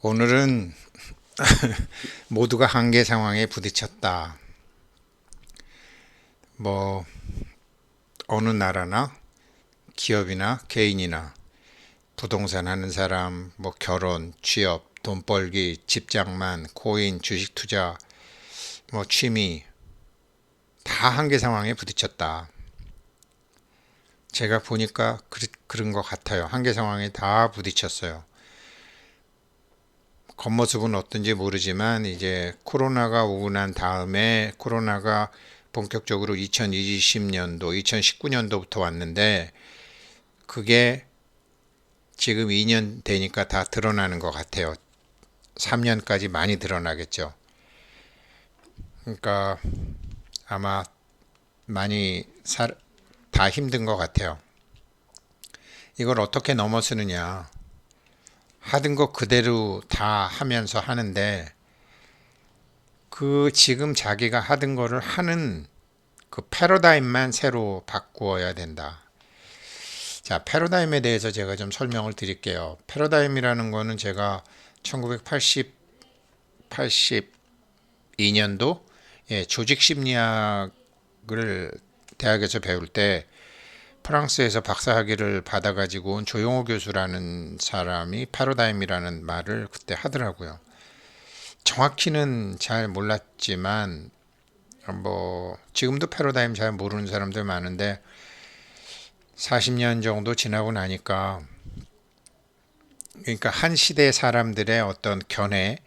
오늘은 모두가 한계 상황에 부딪혔다. 뭐 어느 나라나 기업이나 개인이나 부동산 하는 사람, 뭐 결혼, 취업, 돈 벌기, 집장만, 코인, 주식 투자, 뭐 취미 다 한계 상황에 부딪혔다. 제가 보니까 그런 것 같아요. 한계 상황에 다 부딪혔어요. 겉모습은 어떤지 모르지만 이제 코로나가 오고 난 다음에 코로나가 본격적으로 2020년도, 2019년도부터 왔는데 그게 지금 2년 되니까 다 드러나는 것 같아요. 3년까지 많이 드러나겠죠. 그러니까 아마 많이 다 힘든 것 같아요. 이걸 어떻게 넘어서느냐. 하던 거 그대로 다 하면서 하는데 그 지금 자기가 하던 거를 하는 그 패러다임만 새로 바꾸어야 된다. 자, 패러다임에 대해서 제가 좀 설명을 드릴게요. 패러다임이라는 거는 제가 1980, 82년도 조직 심리학을 대학에서 배울 때 프랑스에서 박사학위를 받아가지고 온 조용호 교수라는 사람이 패러다임이라는 말을 그때 하더라고요. 정확히는 잘 몰랐지만 뭐 지금도 패러다임 잘 모르는 사람들 많은데 40년 정도 지나고 나니까 그러니까 한 시대 사람들의 어떤 견해,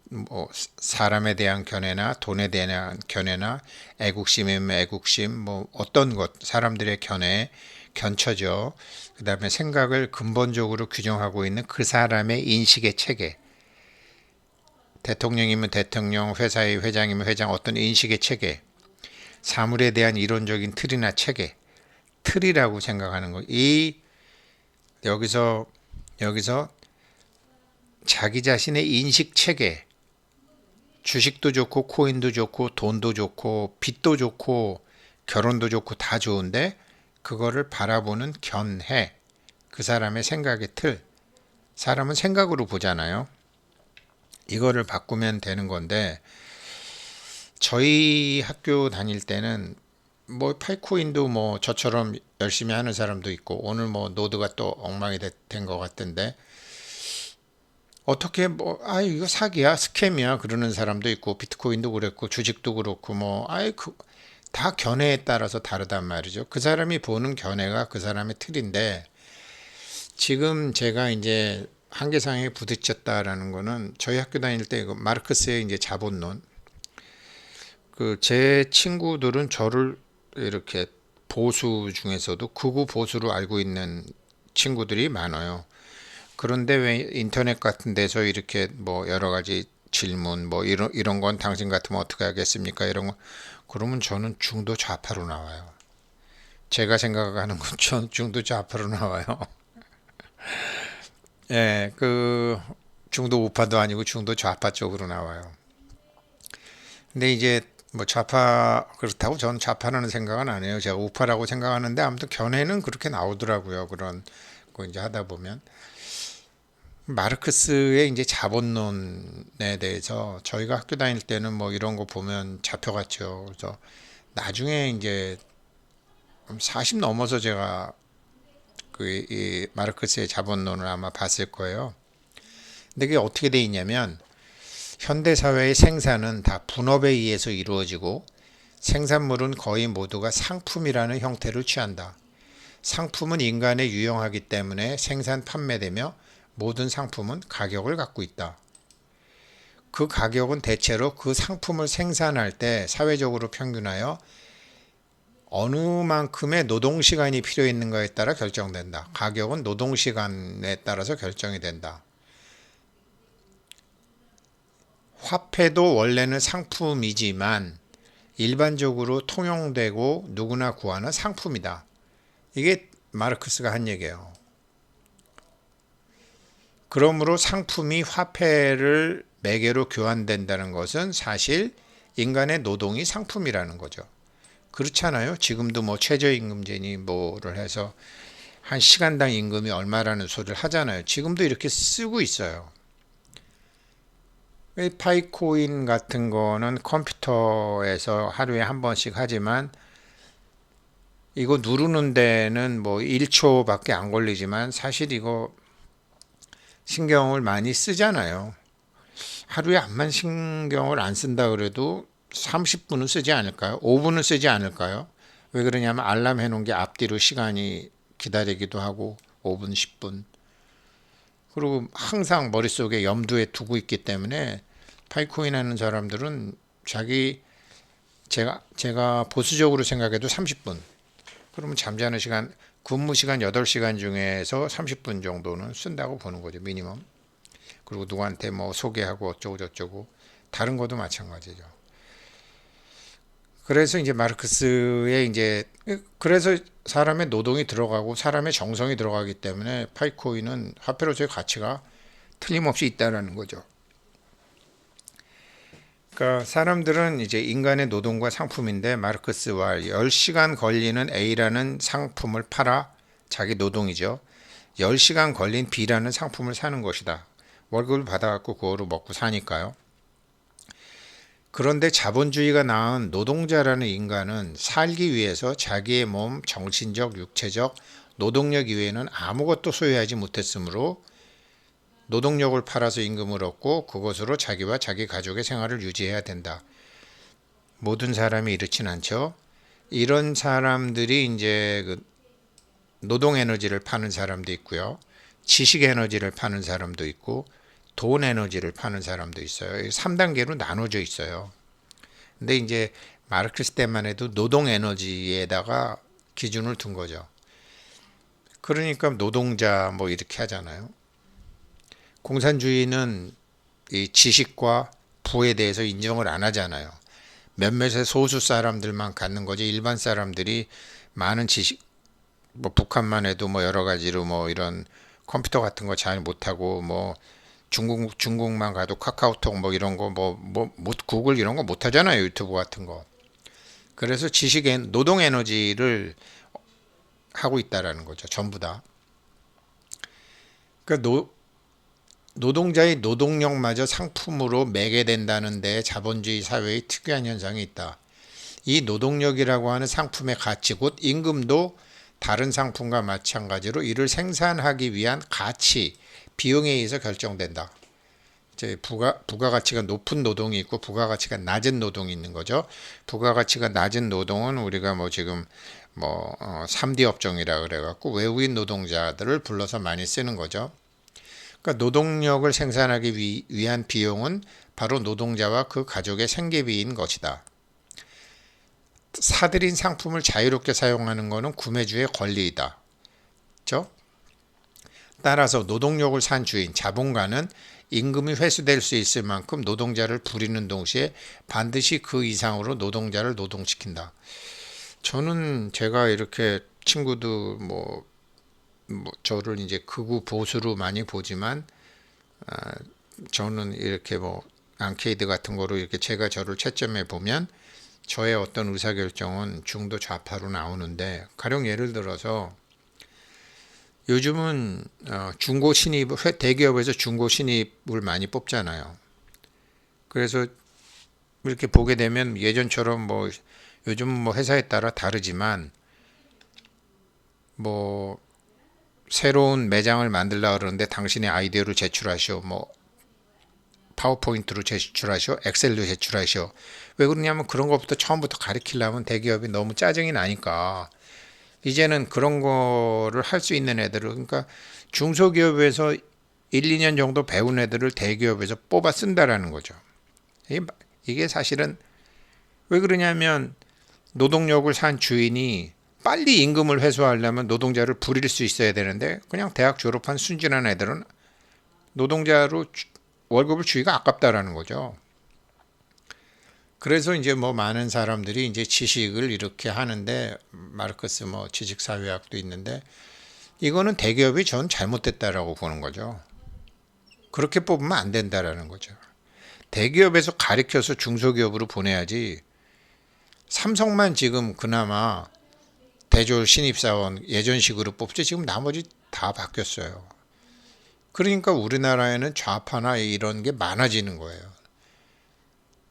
뭐 사람에 대한 견해나 돈에 대한 견해나 애국심이면 애국심, 뭐 어떤 것 사람들의 견해, 견처죠. 그다음에 생각을 근본적으로 규정하고 있는 그 사람의 인식의 체계. 대통령이면 대통령, 회사의 회장이면 회장 어떤 인식의 체계. 사물에 대한 이론적인 틀이나 체계. 틀이라고 생각하는 거. 이 여기서 여기서 자기 자신의 인식 체계, 주식도 좋고 코인도 좋고 돈도 좋고 빚도 좋고 결혼도 좋고 다 좋은데 그거를 바라보는 견해, 그 사람의 생각의 틀. 사람은 생각으로 보잖아요. 이거를 바꾸면 되는 건데 저희 학교 다닐 때는 뭐 파이코인도 뭐 저처럼 열심히 하는 사람도 있고 오늘 뭐 노드가 또 엉망이 된 것 같던데 어떻게 뭐 이거 사기야 스캠이야 그러는 사람도 있고 비트코인도 그랬고 주식도 그렇고 뭐 다 견해에 따라서 다르단 말이죠. 그 사람이 보는 견해가 그 사람의 틀인데 지금 제가 이제 한계상에 부딪혔다라는 거는 저희 학교 다닐 때 마르크스의 이제 자본론 그 제 친구들은 저를 이렇게 보수 중에서도 극우 보수로 알고 있는 친구들이 많아요. 그런데 왜 인터넷 같은 데서 이렇게 뭐 여러 가지 질문 뭐 이런 건 당신 같으면 어떻게 하겠습니까? 이런 거 그러면 저는 중도 좌파로 나와요. 제가 생각하는 건 전 중도 좌파로 나와요. 예, 그 중도 우파도 아니고 중도 좌파 쪽으로 나와요. 근데 이제 뭐 좌파 그렇다고 저는 좌파라는 생각은 안 해요. 제가 우파라고 생각하는데 아무튼 견해는 그렇게 나오더라고요. 그런 거 이제 하다 보면 마르크스의 이제 자본론에 대해서 저희가 학교 다닐 때는 뭐 이런 거 보면 잡혀갔죠. 그래서 나중에 이제 40 넘어서 제가 이 마르크스의 자본론을 아마 봤을 거예요. 근데 그게 어떻게 돼 있냐면 현대 사회의 생산은 다 분업에 의해서 이루어지고 생산물은 거의 모두가 상품이라는 형태를 취한다. 상품은 인간에 유용하기 때문에 생산 판매되며 모든 상품은 가격을 갖고 있다. 그 가격은 대체로 그 상품을 생산할 때 사회적으로 평균하여 어느 만큼의 노동시간이 필요 있는가에 따라 결정된다. 가격은 노동시간에 따라서 결정이 된다. 화폐도 원래는 상품이지만 일반적으로 통용되고 누구나 구하는 상품이다. 이게 마르크스가 한 얘기예요. 그러므로 상품이 화폐를 매개로 교환된다는 것은 사실 인간의 노동이 상품이라는 거죠. 그렇잖아요. 지금도 뭐 최저임금제니 뭐를 해서 한 시간당 임금이 얼마라는 소리를 하잖아요. 지금도 이렇게 쓰고 있어요. 이 파이코인 같은 거는 컴퓨터에서 하루에 한 번씩 하지만 이거 누르는 데는 뭐 1초밖에 안 걸리지만 사실 이거 신경을 많이 쓰잖아요. 하루에 암만 신경을 안 쓴다 그래도 30분은 쓰지 않을까요? 5분은 쓰지 않을까요? 왜 그러냐면 알람 해놓은 게 앞뒤로 시간이 기다리기도 하고 5분, 10분. 그리고 항상 머릿속에 염두에 두고 있기 때문에 파이코인 하는 사람들은 자기 제가 보수적으로 생각해도 30분. 그러면 잠자는 시간 근무 시간 8시간 중에서 30분 정도는 쓴다고 보는 거죠. 미니멈. 그리고 누구한테 뭐 소개하고 어쩌고 저쩌고 다른 것도 마찬가지죠. 그래서 이제 마르크스의 이제 그래서 사람의 노동이 들어가고 사람의 정성이 들어가기 때문에 파이코인은 화폐로서의 가치가 틀림없이 있다라는 거죠. 그러니까 사람들은 이제 인간의 노동과 상품인데 마르크스와 10시간 걸리는 A라는 상품을 팔아 자기 노동이죠. 10시간 걸린 B라는 상품을 사는 것이다. 월급을 받아갖고 그거로 먹고 사니까요. 그런데 자본주의가 낳은 노동자라는 인간은 살기 위해서 자기의 몸, 정신적, 육체적 노동력 이외에는 아무것도 소유하지 못했으므로 노동력을 팔아서 임금을 얻고 그것으로 자기와 자기 가족의 생활을 유지해야 된다. 모든 사람이 이렇진 않죠. 이런 사람들이 이제 그 노동 에너지를 파는 사람도 있고요. 지식 에너지를 파는 사람도 있고 돈 에너지를 파는 사람도 있어요. 3단계로 나눠져 있어요. 근데 이제 마르크스 때만 해도 노동 에너지에다가 기준을 둔 거죠. 그러니까 노동자 뭐 이렇게 하잖아요. 공산주의는 이 지식과 부에 대해서 인정을 안 하잖아요. 몇몇의 소수 사람들만 갖는 거지 일반 사람들이 많은 지식 뭐 북한만 해도 뭐 여러 가지로 뭐 이런 컴퓨터 같은 거 잘 못하고 뭐 중국만 가도 카카오톡 뭐 이런 거 구글 이런 거 못하잖아요. 유튜브 같은 거. 그래서 지식의 노동 에너지를 하고 있다라는 거죠. 전부 다. 그러니까 노동자의 노동력마저 상품으로 매게 된다는 데 자본주의 사회의 특유한 현상이 있다. 이 노동력이라고 하는 상품의 가치 곧 임금도 다른 상품과 마찬가지로 이를 생산하기 위한 가치, 비용에 의해서 결정된다. 이제 부가가치가 높은 노동이 있고 부가가치가 낮은 노동이 있는 거죠. 부가가치가 낮은 노동은 우리가 뭐 지금 3D 업종이라 그래갖고 외국인 노동자들을 불러서 많이 쓰는 거죠. 그러니까 노동력을 생산하기 위한 비용은 바로 노동자와 그 가족의 생계비인 것이다. 사들인 상품을 자유롭게 사용하는 것은 구매주의 권리이다. 그렇죠? 따라서 노동력을 산 주인, 자본가는 임금이 회수될 수 있을 만큼 노동자를 부리는 동시에 반드시 그 이상으로 노동자를 노동시킨다. 저는 제가 이렇게 친구도 저를 이제 극우 보수로 많이 보지만 저는 이렇게 앙케이드 같은 거로 이렇게 제가 저를 채점해 보면 저의 어떤 의사결정은 중도 좌파로 나오는데 가령 예를 들어서 요즘은 중고 신입 대기업에서 중고 신입을 많이 뽑잖아요. 그래서 이렇게 보게 되면 예전처럼 요즘 회사에 따라 다르지만 새로운 매장을 만들라 그러는데 당신의 아이디어를 제출하시오. 파워포인트로 제출하시오. 엑셀로 제출하시오. 왜 그러냐면 그런 것부터 처음부터 가르치려면 대기업이 너무 짜증이 나니까 이제는 그런 거를 할 수 있는 애들을 그러니까 중소기업에서 1, 2년 정도 배운 애들을 대기업에서 뽑아 쓴다라는 거죠. 이게 사실은 왜 그러냐면 노동력을 산 주인이 빨리 임금을 회수하려면 노동자를 부릴 수 있어야 되는데 그냥 대학 졸업한 순진한 애들은 노동자로 월급을 주기가 아깝다라는 거죠. 그래서 이제 많은 사람들이 이제 지식을 이렇게 하는데 마르크스 지식사회학도 있는데 이거는 대기업이 전 잘못됐다라고 보는 거죠. 그렇게 뽑으면 안 된다라는 거죠. 대기업에서 가르쳐서 중소기업으로 보내야지. 삼성만 지금 그나마 대졸 신입사원 예전식으로 뽑지 지금 나머지 다 바뀌었어요. 그러니까 우리나라에는 좌파나 이런 게 많아지는 거예요.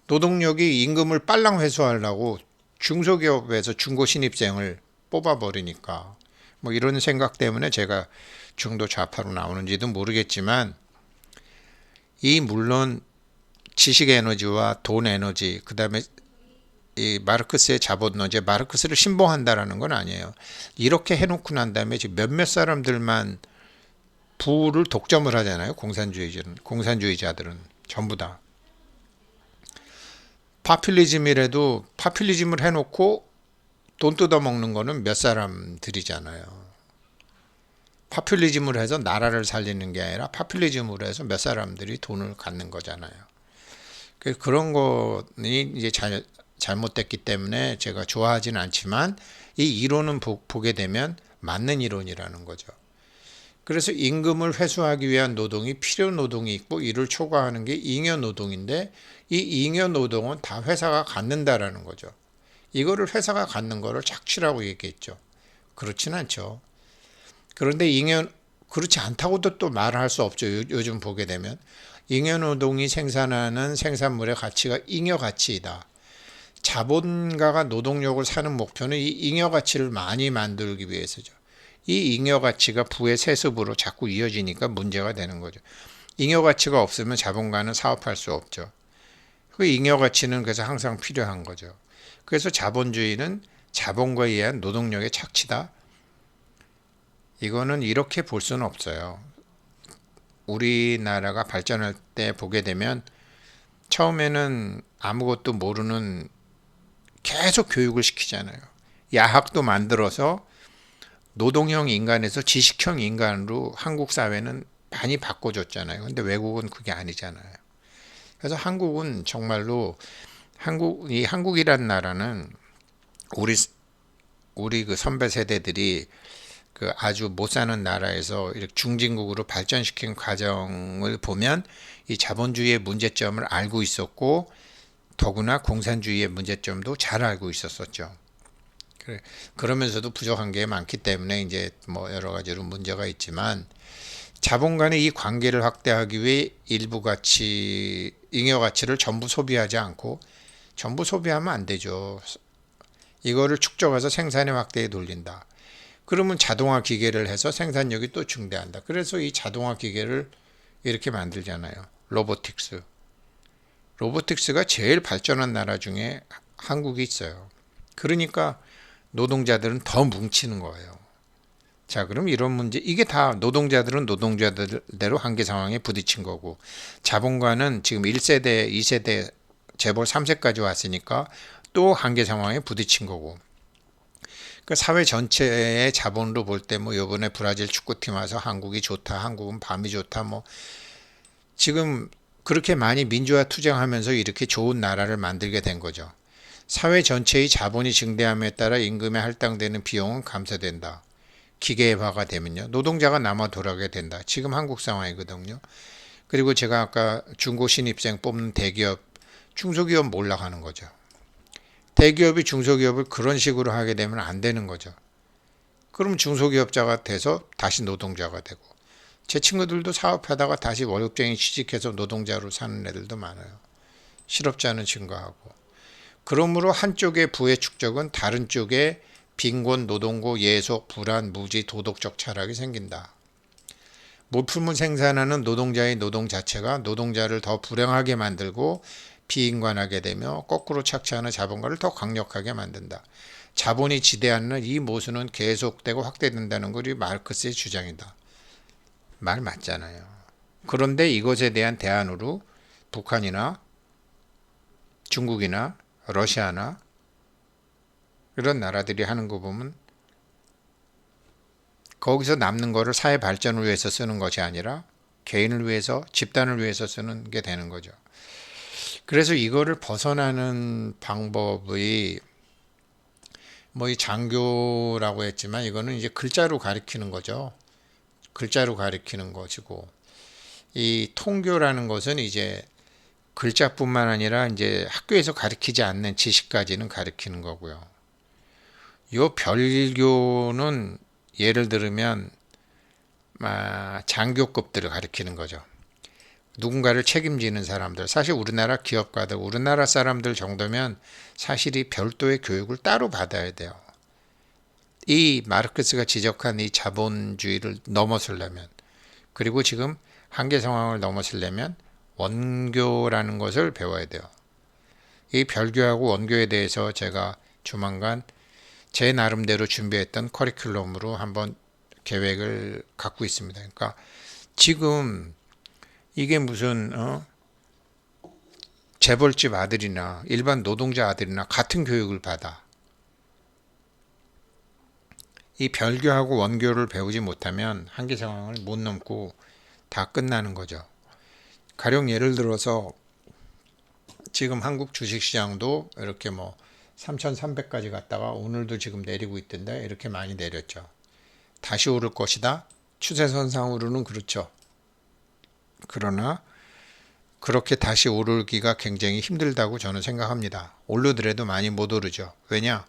노동력이 임금을 빨랑 회수하려고 중소기업에서 중고 신입생을 뽑아버리니까 뭐 이런 생각 때문에 제가 중도 좌파로 나오는지도 모르겠지만 이 물론 지식 에너지와 돈 에너지 그다음에 이 마르크스의 자본론제 마르크스를 신봉한다라는 건 아니에요. 이렇게 해놓고 난 다음에 지금 몇몇 사람들만 부를 독점을 하잖아요. 공산주의자들은 전부 다. 파퓰리즘이라도 파퓰리즘을 해놓고 돈 뜯어먹는 거는 몇 사람들이잖아요. 파퓰리즘을 해서 나라를 살리는 게 아니라 파퓰리즘으로 해서 몇 사람들이 돈을 갖는 거잖아요. 그런 거니 이제 잘못됐기 때문에 제가 좋아하진 않지만 이 이론은 보게 되면 맞는 이론이라는 거죠. 그래서 임금을 회수하기 위한 노동이 필요 노동이 있고 이를 초과하는 게 잉여 노동인데 이 잉여 노동은 다 회사가 갖는다라는 거죠. 이거를 회사가 갖는 거를 착취라고 얘기했죠. 그렇진 않죠. 그런데 그렇지 않다고도 또 말할 수 없죠. 요즘 보게 되면 잉여 노동이 생산하는 생산물의 가치가 잉여 가치이다. 자본가가 노동력을 사는 목표는 이 잉여 가치를 많이 만들기 위해서죠. 이 잉여 가치가 부의 세습으로 자꾸 이어지니까 문제가 되는 거죠. 잉여 가치가 없으면 자본가는 사업할 수 없죠. 그 잉여 가치는 그래서 항상 필요한 거죠. 그래서 자본주의는 자본가에 의한 노동력의 착취다. 이거는 이렇게 볼 수는 없어요. 우리나라가 발전할 때 보게 되면 처음에는 아무것도 모르는 계속 교육을 시키잖아요. 야학도 만들어서 노동형 인간에서 지식형 인간으로 한국 사회는 많이 바꿔줬잖아요. 근데 외국은 그게 아니잖아요. 그래서 한국은 정말로 한국이란 나라는 우리 그 선배 세대들이 그 아주 못 사는 나라에서 이렇게 중진국으로 발전시킨 과정을 보면 이 자본주의의 문제점을 알고 있었고 더구나 공산주의의 문제점도 잘 알고 있었었죠. 그러면서도 부족한 게 많기 때문에 이제 뭐 여러 가지로 문제가 있지만 자본 간의 이 관계를 확대하기 위해 일부 가치, 잉여 가치를 전부 소비하지 않고 전부 소비하면 안 되죠. 이거를 축적해서 생산의 확대에 돌린다. 그러면 자동화 기계를 해서 생산력이 또 증대한다. 그래서 이 자동화 기계를 이렇게 만들잖아요. 로보틱스. 로보틱스가 제일 발전한 나라 중에 한국이 있어요. 그러니까 노동자들은 더 뭉치는 거예요. 자, 그럼 이런 문제, 이게 다 노동자들은 노동자들대로 한계 상황에 부딪힌 거고, 자본가는 지금 1세대, 2세대, 재벌 3세까지 왔으니까 또 한계 상황에 부딪힌 거고, 그 사회 전체의 자본으로 볼 때 뭐 요번에 브라질 축구팀 와서 한국이 좋다, 한국은 밤이 좋다, 뭐 지금 그렇게 많이 민주화 투쟁하면서 이렇게 좋은 나라를 만들게 된 거죠. 사회 전체의 자본이 증대함에 따라 임금에 할당되는 비용은 감소된다. 기계화가 되면요. 노동자가 남아 돌아가게 된다. 지금 한국 상황이거든요. 그리고 제가 아까 중고 신입생 뽑는 대기업, 중소기업 몰락하는 거죠. 대기업이 중소기업을 그런 식으로 하게 되면 안 되는 거죠. 그럼 중소기업자가 돼서 다시 노동자가 되고 제 친구들도 사업하다가 다시 월급쟁이 취직해서 노동자로 사는 애들도 많아요. 실업자는 증가하고. 그러므로 한쪽의 부의 축적은 다른 쪽에 빈곤, 노동고, 예속, 불안, 무지, 도덕적 철학이 생긴다. 물품을 생산하는 노동자의 노동 자체가 노동자를 더 불행하게 만들고 비인간하게 되며 거꾸로 착취하는 자본가를 더 강력하게 만든다. 자본이 지대하는 이 모순은 계속되고 확대된다는 것이 마르크스의 주장이다. 말 맞잖아요. 그런데 이것에 대한 대안으로 북한이나 중국이나 러시아나 이런 나라들이 하는 거 보면 거기서 남는 거를 사회 발전을 위해서 쓰는 것이 아니라 개인을 위해서 집단을 위해서 쓰는 게 되는 거죠. 그래서 이거를 벗어나는 방법이 뭐 이 장교라고 했지만 이거는 이제 글자로 가리키는 거죠. 글자로 가리키는 것이고 이 통교라는 것은 이제 글자뿐만 아니라 이제 학교에서 가리키지 않는 지식까지는 가리키는 거고요. 요 별교는 예를 들면 장교급들을 가리키는 거죠. 누군가를 책임지는 사람들, 사실 우리나라 기업가들, 우리나라 사람들 정도면 사실이 별도의 교육을 따로 받아야 돼요. 이 마르크스가 지적한 이 자본주의를 넘어서려면, 그리고 지금 한계 상황을 넘어서려면 원교라는 것을 배워야 돼요. 이 별교하고 원교에 대해서 제가 조만간 제 나름대로 준비했던 커리큘럼으로 한번 계획을 갖고 있습니다. 그러니까 지금 이게 무슨 재벌집 아들이나 일반 노동자 아들이나 같은 교육을 받아. 이 별교하고 원교를 배우지 못하면 한계 상황을 못 넘고 다 끝나는 거죠. 가령 예를 들어서 지금 한국 주식시장도 이렇게 뭐 3,300까지 갔다가 오늘도 지금 내리고 있던데 이렇게 많이 내렸죠. 다시 오를 것이다. 추세선상으로는 그렇죠. 그러나 그렇게 다시 오르기가 굉장히 힘들다고 저는 생각합니다. 오르더라도 많이 못 오르죠. 왜냐?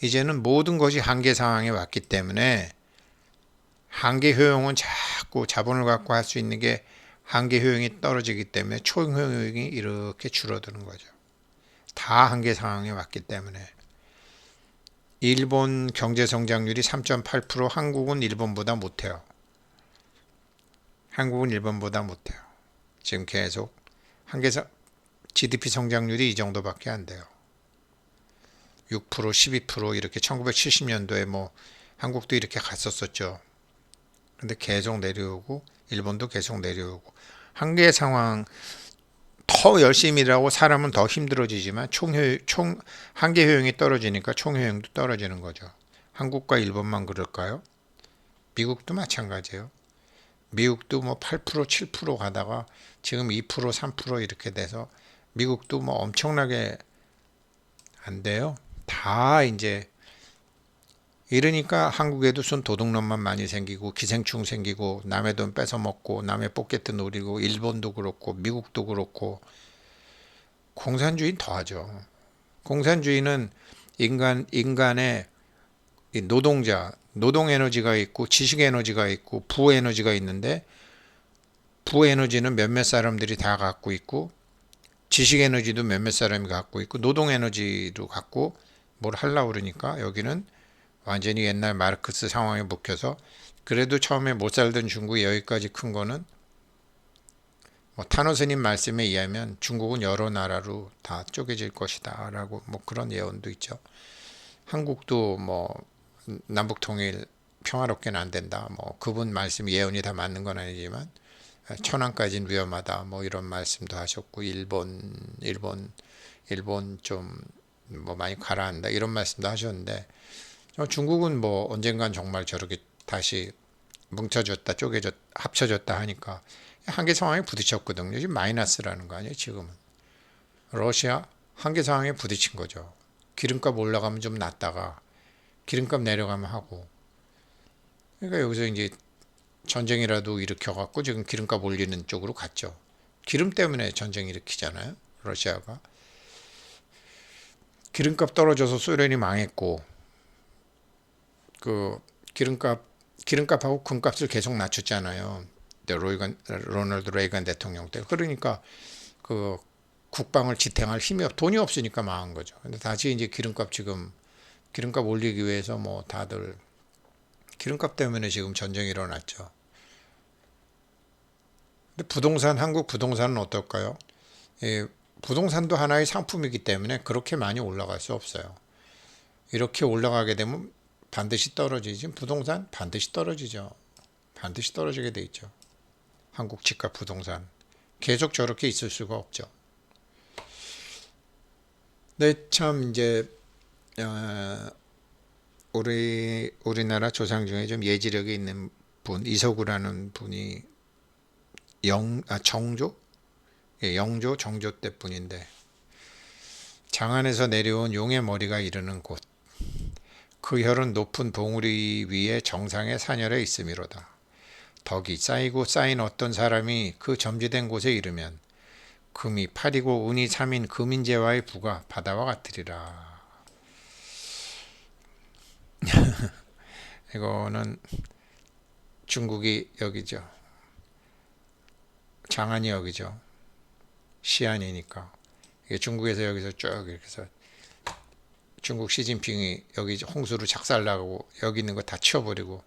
이제는 모든 것이 한계 상황에 왔기 때문에 한계 효용은 자꾸 자본을 갖고 할 수 있는 게 한계 효용이 떨어지기 때문에 총 효용이 이렇게 줄어드는 거죠. 다 한계 상황에 왔기 때문에. 일본 경제 성장률이 3.8%, 한국은 일본보다 못해요. 한국은 일본보다 못해요. 지금 계속 한계상 GDP 성장률이 이 정도밖에 안 돼요. 6%, 12% 이렇게 1970년도에 뭐 한국도 이렇게 갔었었죠. 근데 계속 내려오고 일본도 계속 내려오고 한계 상황 더 열심히 일하고 사람은 더 힘들어지지만 한계 효용이 떨어지니까 총 효용도 떨어지는 거죠. 한국과 일본만 그럴까요? 미국도 마찬가지예요. 미국도 뭐 8%, 7% 가다가 지금 2%, 3% 이렇게 돼서 미국도 뭐 엄청나게 안 돼요. 다 이제 이러니까 한국에도 순 도둑놈만 많이 생기고 기생충 생기고 남의 돈 뺏어 먹고 남의 포켓트 노리고 일본도 그렇고 미국도 그렇고 공산주의는 더하죠. 공산주의는 인간의 노동 에너지가 있고 지식 에너지가 있고 부 에너지가 있는데 부 에너지는 몇몇 사람들이 다 갖고 있고 지식 에너지도 몇몇 사람이 갖고 있고 노동 에너지도 갖고 뭘 하려고 그러니까 여기는 완전히 옛날 마르크스 상황에 묶여서 그래도 처음에 못 살던 중국이 여기까지 큰 거는 뭐 타노 스님 말씀에 의하면 중국은 여러 나라로 다 쪼개질 것이다 라고 뭐 그런 예언도 있죠. 한국도 뭐 남북 통일 평화롭게는 안 된다. 뭐 그분 말씀 예언이 다 맞는 건 아니지만 천안까지는 위험하다. 뭐 이런 말씀도 하셨고 일본 좀 뭐 많이 가라앉는다 이런 말씀도 하셨는데 중국은 뭐 언젠간 정말 저렇게 다시 뭉쳐졌다 합쳐졌다 하니까 한계 상황에 부딪혔거든요. 지금 마이너스라는 거 아니에요 지금은. 러시아 한계 상황에 부딪힌 거죠. 기름값 올라가면 좀 낫다가 기름값 내려가면 하고. 그러니까 여기서 이제 전쟁이라도 일으켜갖고 지금 기름값 올리는 쪽으로 갔죠. 기름 때문에 전쟁 일으키잖아요. 러시아가. 기름값 떨어져서 소련이 망했고 그 기름값하고 금값을 계속 낮췄잖아요. 로널드 레이건 대통령 때. 그러니까 그 국방을 지탱할 힘이 돈이 없으니까 망한 거죠. 근데 다시 이제 기름값 올리기 위해서 뭐 다들 기름값 때문에 지금 전쟁이 일어났죠. 근데 한국 부동산은 어떨까요? 예, 부동산도 하나의 상품이기 때문에 그렇게 많이 올라갈 수 없어요. 이렇게 올라가게 되면 반드시 떨어지지. 부동산 반드시 떨어지죠. 반드시 떨어지게 돼 있죠. 한국 집값 부동산 계속 저렇게 있을 수가 없죠. 네, 참 이제 우리나라 조상 중에 좀 예지력이 있는 분 이서구라는 분이 정조? 예, 영조 정조 때 분인데 장안에서 내려온 용의 머리가 이르는 곳 그 혈은 높은 봉우리 위에 정상의 산열에 있음이로다. 덕이 쌓이고 쌓인 어떤 사람이 그 점지된 곳에 이르면 금이 8이고 은이 3인 금인재와의 부가 바다와 같으리라. 이거는 중국이 여기죠. 장안이 여기죠. 시안이니까. 이게 중국에서 여기서 쭉 이렇게 해서 중국 시진핑이 여기 홍수로 작살나고 여기 있는 거 다 치워버리고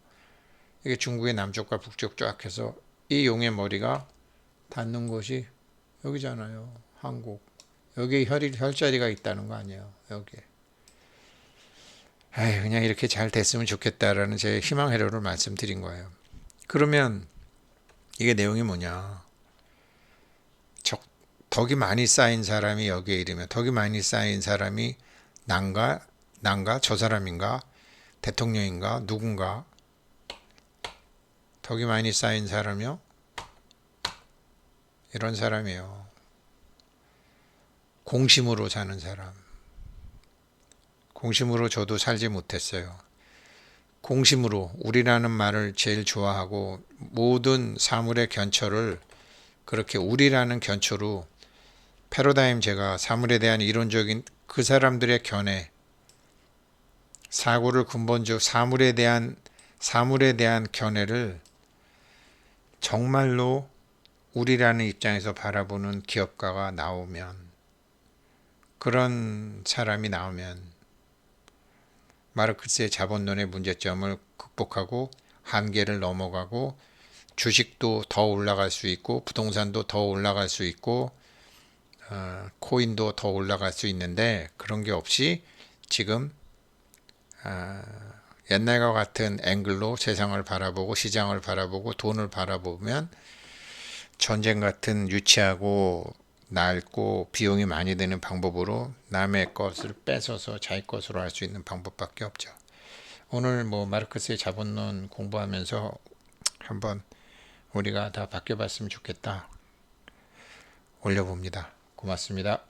이게 중국의 남쪽과 북쪽 쫙 해서 이 용의 머리가 닿는 곳이 여기잖아요. 한국. 여기 혈자리가 있다는 거 아니에요. 여기. 에이, 그냥 이렇게 잘 됐으면 좋겠다라는 제 희망회로를 말씀드린 거예요. 그러면 이게 내용이 뭐냐? 덕이 많이 쌓인 사람이 여기에 이르면 덕이 많이 쌓인 사람이 난가 저 사람인가 대통령인가 누군가 덕이 많이 쌓인 사람이요? 이런 사람이에요. 공심으로 사는 사람. 공심으로 저도 살지 못했어요. 공심으로 우리라는 말을 제일 좋아하고 모든 사물의 견처를 그렇게 우리라는 견처로 패러다임 제가 사물에 대한 이론적인 그 사람들의 견해 사고를 근본적 사물에 대한 견해를 정말로 우리라는 입장에서 바라보는 기업가가 나오면 그런 사람이 나오면 마르크스의 자본론의 문제점을 극복하고 한계를 넘어가고 주식도 더 올라갈 수 있고 부동산도 더 올라갈 수 있고 코인도 더 올라갈 수 있는데 그런 게 없이 지금 옛날과 같은 앵글로 세상을 바라보고 시장을 바라보고 돈을 바라보면 전쟁 같은 유치하고 낡고 비용이 많이 드는 방법으로 남의 것을 뺏어서 자기 것으로 할 수 있는 방법밖에 없죠. 오늘 뭐 마르크스의 자본론 공부하면서 한번 우리가 다 바뀌어봤으면 좋겠다 올려봅니다. 고맙습니다.